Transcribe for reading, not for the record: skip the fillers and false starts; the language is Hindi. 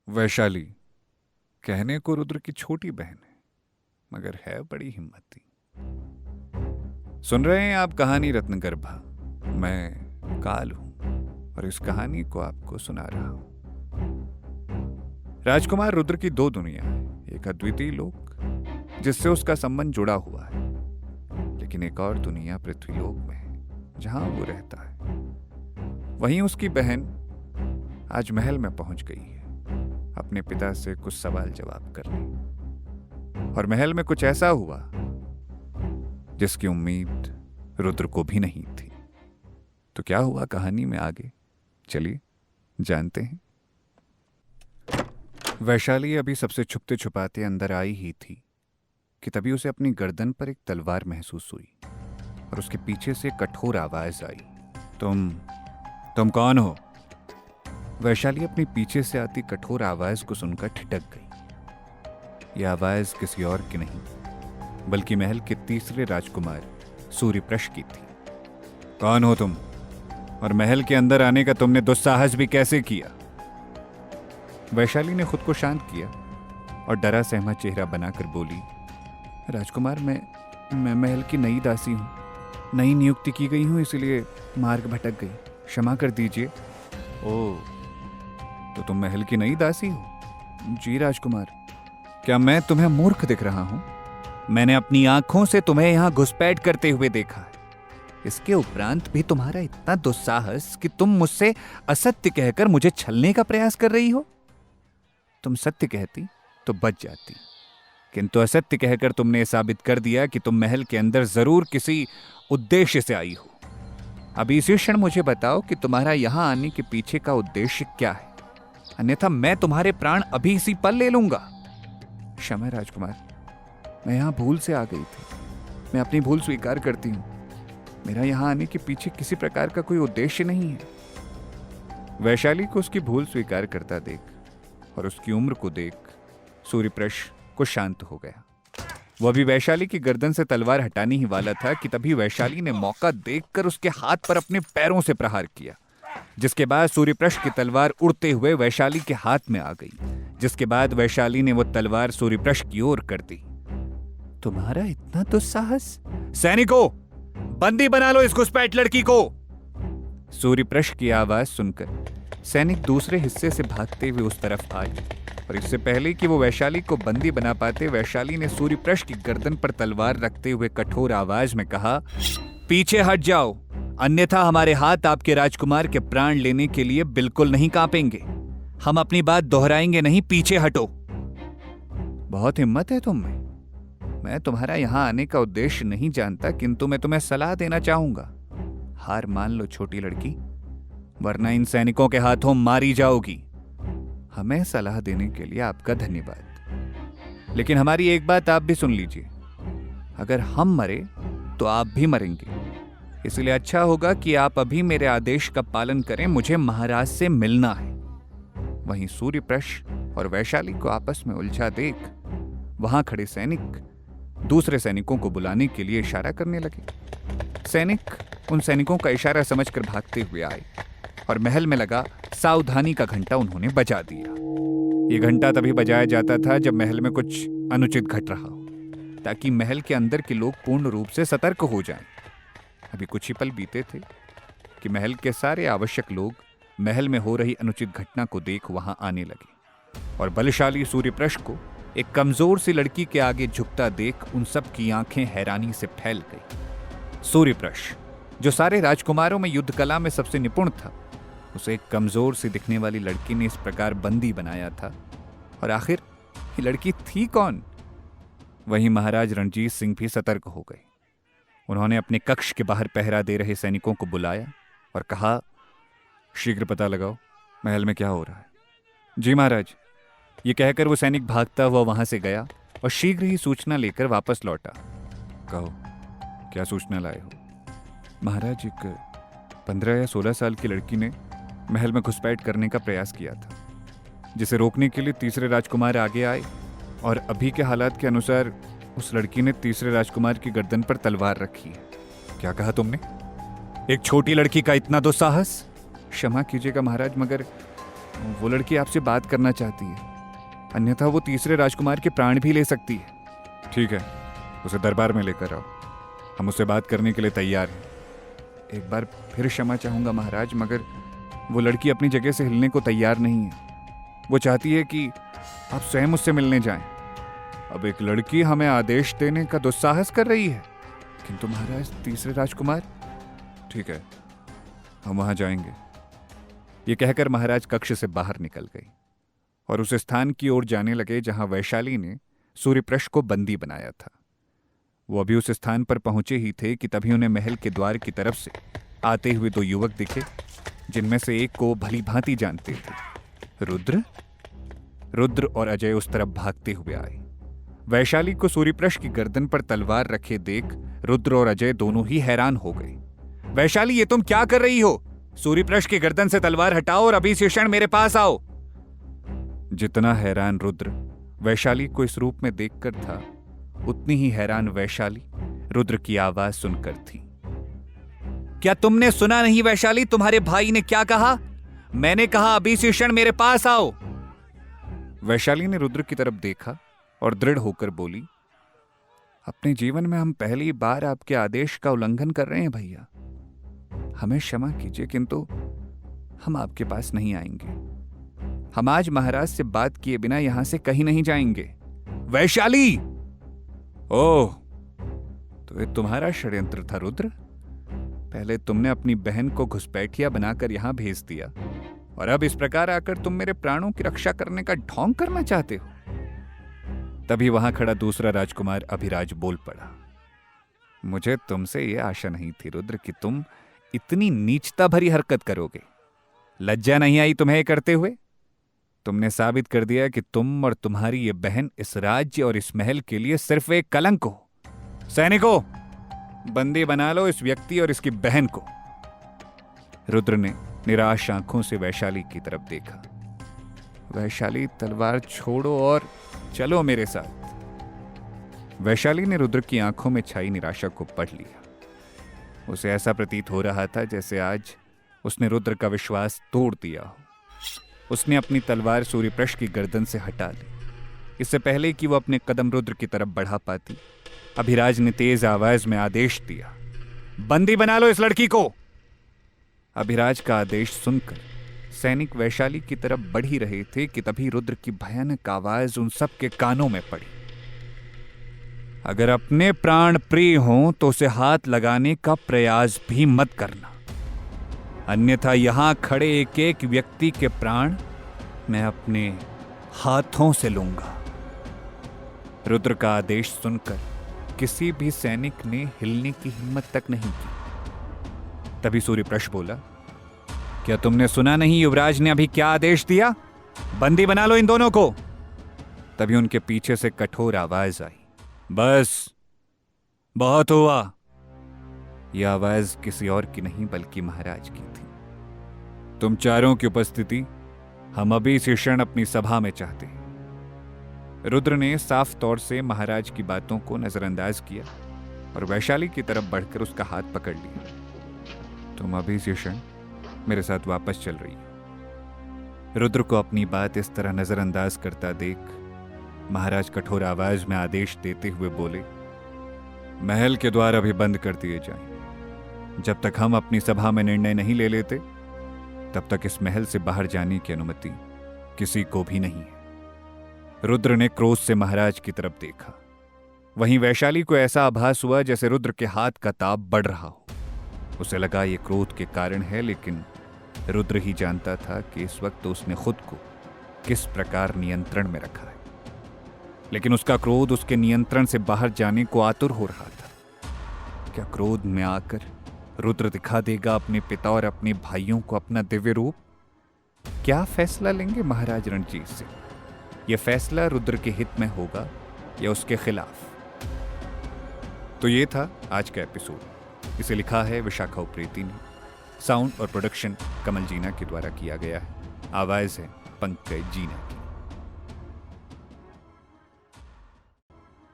वैशाली कहने को रुद्र की छोटी बहन है, मगर है बड़ी हिम्मती। सुन रहे हैं आप कहानी रत्नगर्भा। मैं काल हूं और इस कहानी को आपको सुना रहा हूं। राजकुमार रुद्र की दो दुनिया है, एक अद्वितीय लोक जिससे उसका संबंध जुड़ा हुआ है, लेकिन एक और दुनिया पृथ्वीलोक में है जहां वो रहता है। वहीं उसकी बहन आज महल में पहुंच गई है अपने पिता से कुछ सवाल जवाब करने, और महल में कुछ ऐसा हुआ जिसकी उम्मीद रुद्र को भी नहीं थी। तो क्या हुआ कहानी में आगे, चलिए जानते हैं। वैशाली अभी सबसे छुपते छुपाते अंदर आई ही थी कि तभी उसे अपनी गर्दन पर एक तलवार महसूस हुई और उसके पीछे से कठोर आवाज आई, तुम कौन हो? वैशाली अपनी पीछे से आती कठोर आवाज को सुनकर ठिठक गई। यह आवाज किसी और की नहीं बल्कि महल के तीसरे राजकुमार सूर्यप्रश की थी। कौन हो तुम, और महल के अंदर आने का तुमने दुस्साहस भी कैसे किया? वैशाली ने खुद को शांत किया और डरा सहमा चेहरा बनाकर बोली, राजकुमार मैं महल की नई दासी हूँ, नई नियुक्ति की गई हूँ, इसलिए मार्ग भटक गई, क्षमा कर दीजिए। ओह, तो तुम महल की नई दासी हो? जी राजकुमार। क्या मैं तुम्हें मूर्ख दिख रहा हूं? मैंने अपनी आंखों से तुम्हें यहां घुसपैठ करते हुए देखा है। इसके उपरांत भी तुम्हारा इतना दुस्साहस कि तुम मुझसे असत्य कहकर मुझे छलने का प्रयास कर रही हो। तुम सत्य कहती तो बच जाती, किंतु असत्य कहकर तुमने साबित कर दिया कि तुम महल के अंदर जरूर किसी उद्देश्य से आई हो। अभी इसी क्षण मुझे बताओ कि तुम्हारा यहां आने के पीछे का उद्देश्य क्या है, अन्यथा मैं तुम्हारे प्राण अभी इसी पल ले लूंगा। क्षमा राजकुमार, मैं यहां भूल से आ गई थी। मैं अपनी भूल स्वीकार करती हूं। मेरा यहां आने के पीछे किसी प्रकार का कोई उद्देश्य नहीं है। वैशाली को उसकी भूल स्वीकार करता देख और उसकी उम्र को देख सूर्यप्रश को शांत हो गया। वह भी वैशाली की गर्दन से तलवार हटाने ही वाला था कि तभी वैशाली ने मौका देखकर उसके हाथ पर अपने पैरों से प्रहार किया, जिसके बाद सूर्यप्रश की तलवार उड़ते हुए वैशाली के हाथ में आ गई। जिसके बाद वैशाली ने वो तलवार सूर्यप्रश की ओर कर दी। तुम्हारा इतना दुस्साहस! सैनिकों, बंदी बना लो इस घुसपैठ लड़की को! सूर्यप्रश की आवाज सुनकर सैनिक दूसरे हिस्से से भागते हुए उस तरफ आए, और इससे पहले कि वो वैशाली को बंदी बना पाते, वैशाली ने सूर्यप्रश की गर्दन पर तलवार रखते हुए कठोर आवाज में कहा, पीछे हट जाओ, अन्यथा हमारे हाथ आपके राजकुमार के प्राण लेने के लिए बिल्कुल नहीं कांपेंगे। हम अपनी बात दोहराएंगे नहीं, पीछे हटो। बहुत हिम्मत है तुम में। मैं तुम्हारा यहां आने का उद्देश्य नहीं जानता, किंतु मैं तुम्हें सलाह देना चाहूंगा। हार मान लो छोटी लड़की, वरना इन सैनिकों के हाथों मारी जाओगी। हमें सलाह देने के लिए आपका धन्यवाद, लेकिन हमारी एक बात आप भी सुन लीजिए। अगर हम मरे तो आप भी मरेंगे, इसलिए अच्छा होगा कि आप अभी मेरे आदेश का पालन करें। मुझे महाराज से मिलना है। वहीं सूर्यप्रश और वैशाली को आपस में उलझा देख वहां खड़े सैनिक दूसरे सैनिकों को बुलाने के लिए इशारा करने लगे। सैनिक उन सैनिकों का इशारा समझकर भागते हुए आए और महल में लगा सावधानी का घंटा उन्होंने बजा दिया। यह घंटा तभी बजाया जाता था जब महल में कुछ अनुचित घट रहा हो, ताकि महल के अंदर के लोग पूर्ण रूप से सतर्क हो जाएं। अभी कुछ ही पल बीते थे कि महल के सारे आवश्यक लोग महल में हो रही अनुचित घटना को देख वहां आने लगे, और बलशाली सूर्यप्रश को एक कमजोर सी लड़की के आगे झुकता देख उन सब की आंखें हैरानी से फैल गई। सूर्यप्रश, जो सारे राजकुमारों में युद्ध कला में सबसे निपुण था, उसे एक कमजोर सी दिखने वाली लड़की ने इस प्रकार बंदी बनाया था, और आखिर ये लड़की थी कौन? वहीं महाराज रणजीत सिंह भी सतर्क हो गए। उन्होंने अपने कक्ष के बाहर पहरा दे रहे सैनिकों को बुलाया और कहा, शीघ्र पता लगाओ महल में क्या हो रहा है। जी महाराज। ये कहकर वो सैनिक भागता हुआ वहां से गया और शीघ्र ही सूचना लेकर वापस लौटा। कहो, क्या सूचना लाए हो? महाराज, एक 15 या 16 साल की लड़की ने महल में घुसपैठ करने का प्रयास किया था, जिसे रोकने के लिए तीसरे राजकुमार आगे आए, और अभी के हालात के अनुसार उस लड़की ने तीसरे राजकुमार की गर्दन पर तलवार रखी है। क्या कहा तुमने? एक छोटी लड़की का इतना दुस्साहस? क्षमा कीजिएगा महाराज, मगर वो लड़की आपसे बात करना चाहती है, अन्यथा वो तीसरे राजकुमार के प्राण भी ले सकती है। ठीक है, उसे दरबार में लेकर आओ, हम उससे बात करने के लिए तैयार हैं। एक बार फिर क्षमा चाहूंगा महाराज, मगर वो लड़की अपनी जगह से हिलने को तैयार नहीं है। वो चाहती है कि आप स्वयं उससे मिलने जाएं। अब एक लड़की हमें आदेश देने का दुस्साहस कर रही है, किंतु महाराज तीसरे राजकुमार। ठीक है, हम वहां जाएंगे। ये कहकर महाराज कक्ष से बाहर निकल गई और उस स्थान की ओर जाने लगे जहां वैशाली ने सूर्यप्रश को बंदी बनाया था। वो अभी उस स्थान पर पहुंचे ही थे कि तभी उन्हें महल के द्वार की तरफ से आते हुए दो युवक दिखे, जिनमें से एक को भली भांति जानते थे। रुद्र और अजय उस तरफ भागते हुए आए। वैशाली को सूर्यप्रश की गर्दन पर तलवार रखे देख रुद्र और अजय दोनों ही हैरान हो गए। वैशाली, ये तुम क्या कर रही हो? सूर्यप्रश की गर्दन से तलवार हटाओ और अभी इसी क्षण मेरे पास आओ। जितना हैरान रुद्र वैशाली को इस रूप में देखकर था, उतनी ही हैरान वैशाली रुद्र की आवाज सुनकर थी। क्या तुमने सुना नहीं वैशाली, तुम्हारे भाई ने क्या कहा? मैंने कहा अभी इसी क्षण मेरे पास आओ। वैशाली ने रुद्र की तरफ देखा और दृढ़ होकर बोली, अपने जीवन में हम पहली बार आपके आदेश का उल्लंघन कर रहे हैं भैया। हमें क्षमा कीजिए, किंतु हम आपके पास नहीं आएंगे। हम आज महाराज से बात किए बिना यहां से कहीं नहीं जाएंगे। वैशाली! ओह, तो ये तुम्हारा षड्यंत्र था रुद्र। पहले तुमने अपनी बहन को घुसपैठिया बनाकर यहां भेज दिया और अब इस प्रकार आकर तुम मेरे प्राणों की रक्षा करने का ढोंग करना चाहते हो। तभी वहां खड़ा दूसरा राजकुमार अभिराज बोल पड़ा, मुझे तुमसे यह आशा नहीं थी रुद्र कि तुम इतनी नीचता भरी हरकत करोगे। लज्जा नहीं आई तुम्हें करते हुए? तुमने साबित कर दिया कि तुम और तुम्हारी ये बहन इस राज्य और इस महल के लिए सिर्फ एक कलंक हो। सैनिकों, बंदी बना लो इस व्यक्ति और इसकी बहन को। रुद्र ने निराश आंखों से वैशाली की तरफ देखा। वैशाली, तलवार छोड़ो और चलो मेरे साथ। वैशाली ने रुद्र की आंखों में छाई निराशा को पढ़ लिया। उसे ऐसा प्रतीत हो रहा था जैसे आज उसने रुद्र का विश्वास तोड़ दिया हो। उसने अपनी तलवार सूर्यप्रश की गर्दन से हटा ली। इससे पहले कि वो अपने कदम रुद्र की तरफ बढ़ा पाती, अभिराज ने तेज आवाज में आदेश दिया, बंदी बना लो इस लड़की को। अभिराज का आदेश सुनकर सैनिक वैशाली की तरफ बढ़ ही रहे थे कि तभी रुद्र की भयानक आवाज उन सब के कानों में पड़ी, अगर अपने प्राण प्रिय हों तो उसे हाथ लगाने का प्रयास भी मत करना, अन्यथा यहां खड़े एक एक व्यक्ति के प्राण मैं अपने हाथों से लूंगा। रुद्र का आदेश सुनकर किसी भी सैनिक ने हिलने की हिम्मत तक नहीं की। तभी सूर्यप्रश बोला, क्या तुमने सुना नहीं युवराज ने अभी क्या आदेश दिया? बंदी बना लो इन दोनों को। तभी उनके पीछे से कठोर आवाज आई, बस बहुत हुआ। यह आवाज किसी और की नहीं बल्कि महाराज की थी। तुम चारों की उपस्थिति हम अभी इस क्षण अपनी सभा में चाहते हैं। रुद्र ने साफ तौर से महाराज की बातों को नजरअंदाज किया और वैशाली की तरफ बढ़कर उसका हाथ पकड़ लिया। तुम अभी इस क्षण मेरे साथ वापस चल रही हो। रुद्र को अपनी बात इस तरह नजरअंदाज करता देख महाराज कठोर आवाज में आदेश देते हुए बोले, महल के द्वार अभी बंद कर दिए जाएं। जब तक हम अपनी सभा में निर्णय नहीं ले लेते तब तक इस महल से बाहर जाने की अनुमति किसी को भी नहीं है। रुद्र ने क्रोध से महाराज की तरफ देखा। वहीं वैशाली को ऐसा आभास हुआ जैसे रुद्र के हाथ का ताप बढ़ रहा हो। उसे लगा ये क्रोध के कारण है, लेकिन रुद्र ही जानता था कि इस वक्त उसने खुद को किस प्रकार नियंत्रण में रखा है। लेकिन उसका क्रोध उसके नियंत्रण से बाहर जाने को आतुर हो रहा था। क्या क्रोध में आकर रुद्र दिखा देगा अपने पिता और अपने भाइयों को अपना दिव्य रूप? क्या फैसला लेंगे महाराज रणजीत सिंह? यह फैसला रुद्र के हित में होगा या उसके खिलाफ? तो ये था आज का एपिसोड। इसे लिखा है विशाखा उप्रेती ने। साउंड और प्रोडक्शन कमल जीना के द्वारा किया गया है। आवाज है पंकज जीना की।